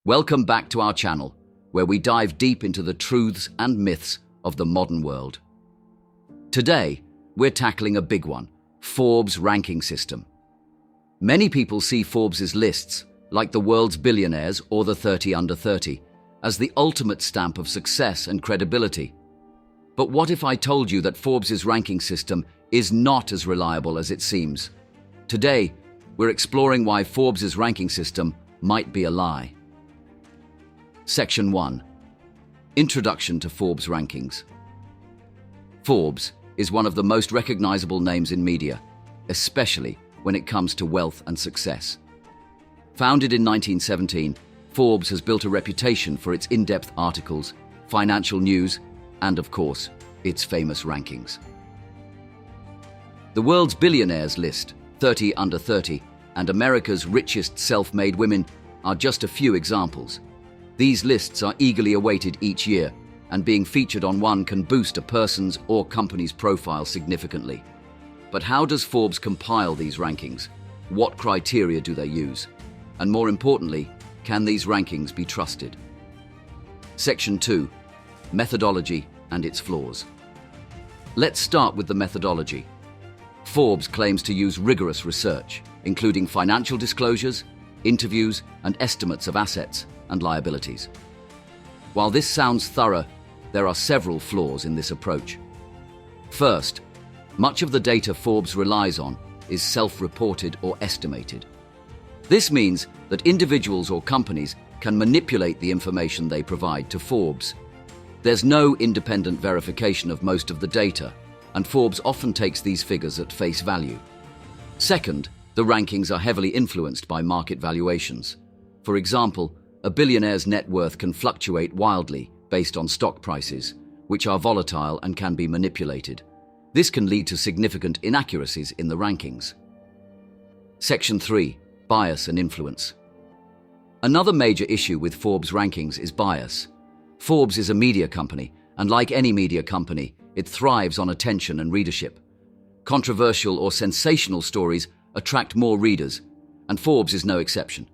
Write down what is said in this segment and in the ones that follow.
Welcome back to our channel, where we dive deep into the truths and myths of the modern world. Today, we're tackling a big one, Forbes' ranking system. Many people see Forbes' lists, like the world's billionaires or the 30 under 30, as the ultimate stamp of success and credibility. But what if I told you that Forbes' ranking system is not as reliable as it seems? Today, we're exploring why Forbes' ranking system might be a lie. Section 1. Introduction to Forbes rankings. Forbes is one of the most recognizable names in media, especially when it comes to wealth and success. Founded in 1917, Forbes has built a reputation for its in-depth articles, financial news, and of course, its famous rankings. The world's billionaires list, 30 under 30, and America's richest self-made women are just a few examples. These lists are eagerly awaited each year, and being featured on one can boost a person's or company's profile significantly. But how does Forbes compile these rankings? What criteria do they use? And more importantly, can these rankings be trusted? Section 2. Methodology and its flaws. Let's start with the methodology. Forbes claims to use rigorous research, including financial disclosures, interviews, and estimates of assets and liabilities. While this sounds thorough, there are several flaws in this approach. First, much of the data Forbes relies on is self-reported or estimated. This means that individuals or companies can manipulate the information they provide to Forbes. There's no independent verification of most of the data, and Forbes often takes these figures at face value. Second, the rankings are heavily influenced by market valuations. For example, a billionaire's net worth can fluctuate wildly based on stock prices, which are volatile and can be manipulated. This can lead to significant inaccuracies in the rankings. Section 3. Bias and influence. Another major issue with Forbes rankings is bias. Forbes is a media company, and like any media company, it thrives on attention and readership. Controversial or sensational stories attract more readers, and Forbes is no exception.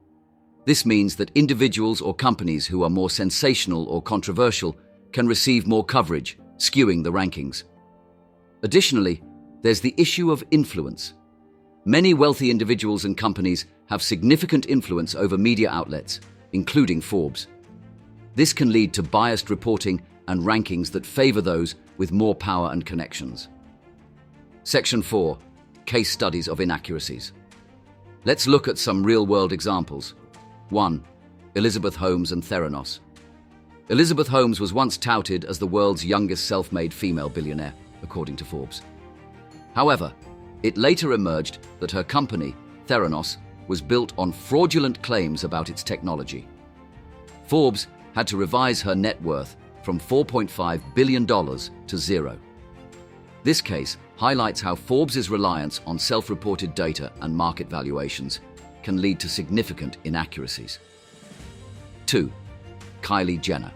This means that individuals or companies who are more sensational or controversial can receive more coverage, skewing the rankings. Additionally, there's the issue of influence. Many wealthy individuals and companies have significant influence over media outlets, including Forbes. This can lead to biased reporting and rankings that favor those with more power and connections. Section 4. Case studies of inaccuracies. Let's look at some real-world examples. 1. Elizabeth Holmes and Theranos. Elizabeth Holmes was once touted as the world's youngest self-made female billionaire, according to Forbes. However, it later emerged that her company, Theranos, was built on fraudulent claims about its technology. Forbes had to revise her net worth from $4.5 billion to zero. This case highlights how Forbes' reliance on self-reported data and market valuations can lead to significant inaccuracies. 2. Kylie Jenner.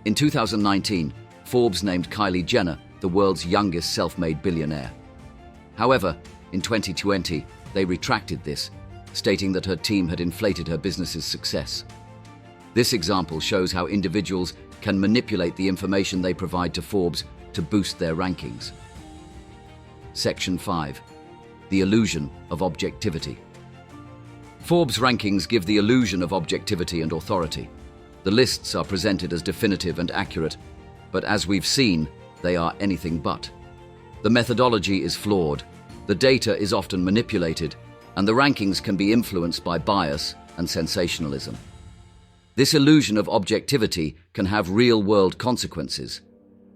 In 2019, Forbes named Kylie Jenner the world's youngest self-made billionaire. However, in 2020, they retracted this, stating that her team had inflated her business's success. This example shows how individuals can manipulate the information they provide to Forbes to boost their rankings. Section 5. The illusion of objectivity. Forbes rankings give the illusion of objectivity and authority. The lists are presented as definitive and accurate, but as we've seen, they are anything but. The methodology is flawed, the data is often manipulated, and the rankings can be influenced by bias and sensationalism. This illusion of objectivity can have real-world consequences.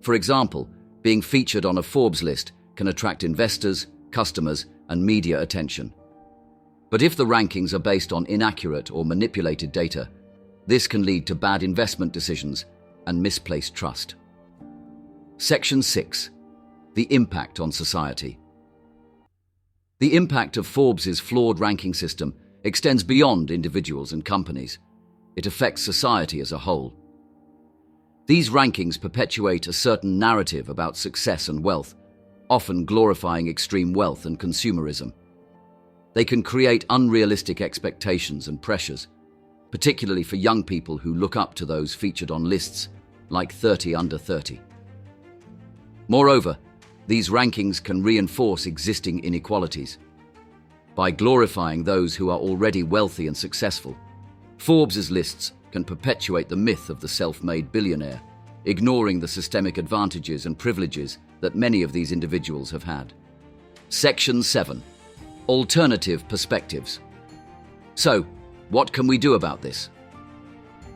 For example, being featured on a Forbes list can attract investors, customers, and media attention. But if the rankings are based on inaccurate or manipulated data, this can lead to bad investment decisions and misplaced trust. Section 6. The impact on society. The impact of Forbes' flawed ranking system extends beyond individuals and companies. It affects society as a whole. These rankings perpetuate a certain narrative about success and wealth, often glorifying extreme wealth and consumerism. They can create unrealistic expectations and pressures, particularly for young people who look up to those featured on lists like 30 under 30. Moreover, these rankings can reinforce existing inequalities. By glorifying those who are already wealthy and successful, Forbes' lists can perpetuate the myth of the self-made billionaire, ignoring the systemic advantages and privileges that many of these individuals have had. Section 7. Alternative perspectives. So, what can we do about this?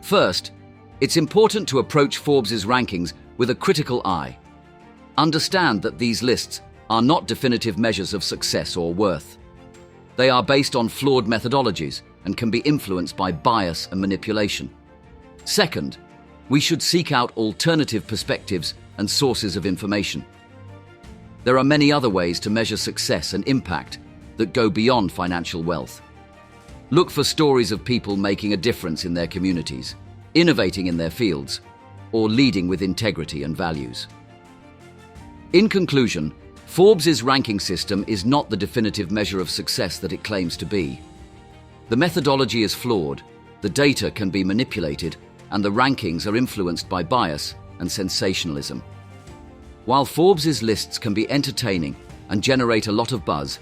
First, it's important to approach Forbes' rankings with a critical eye. Understand that these lists are not definitive measures of success or worth. They are based on flawed methodologies and can be influenced by bias and manipulation. Second, we should seek out alternative perspectives and sources of information. There are many other ways to measure success and impact that go beyond financial wealth. Look for stories of people making a difference in their communities, innovating in their fields, or leading with integrity and values. In conclusion, Forbes' ranking system is not the definitive measure of success that it claims to be. The methodology is flawed, the data can be manipulated, and the rankings are influenced by bias and sensationalism. While Forbes' lists can be entertaining and generate a lot of buzz,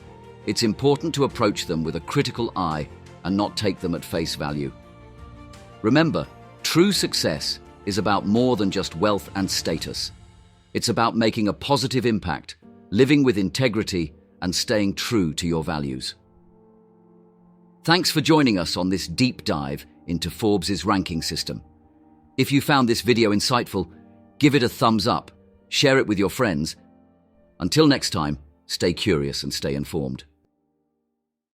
it's important to approach them with a critical eye and not take them at face value. Remember, true success is about more than just wealth and status. It's about making a positive impact, living with integrity, and staying true to your values. Thanks for joining us on this deep dive into Forbes' ranking system. If you found this video insightful, give it a thumbs up, share it with your friends. Until next time, stay curious and stay informed.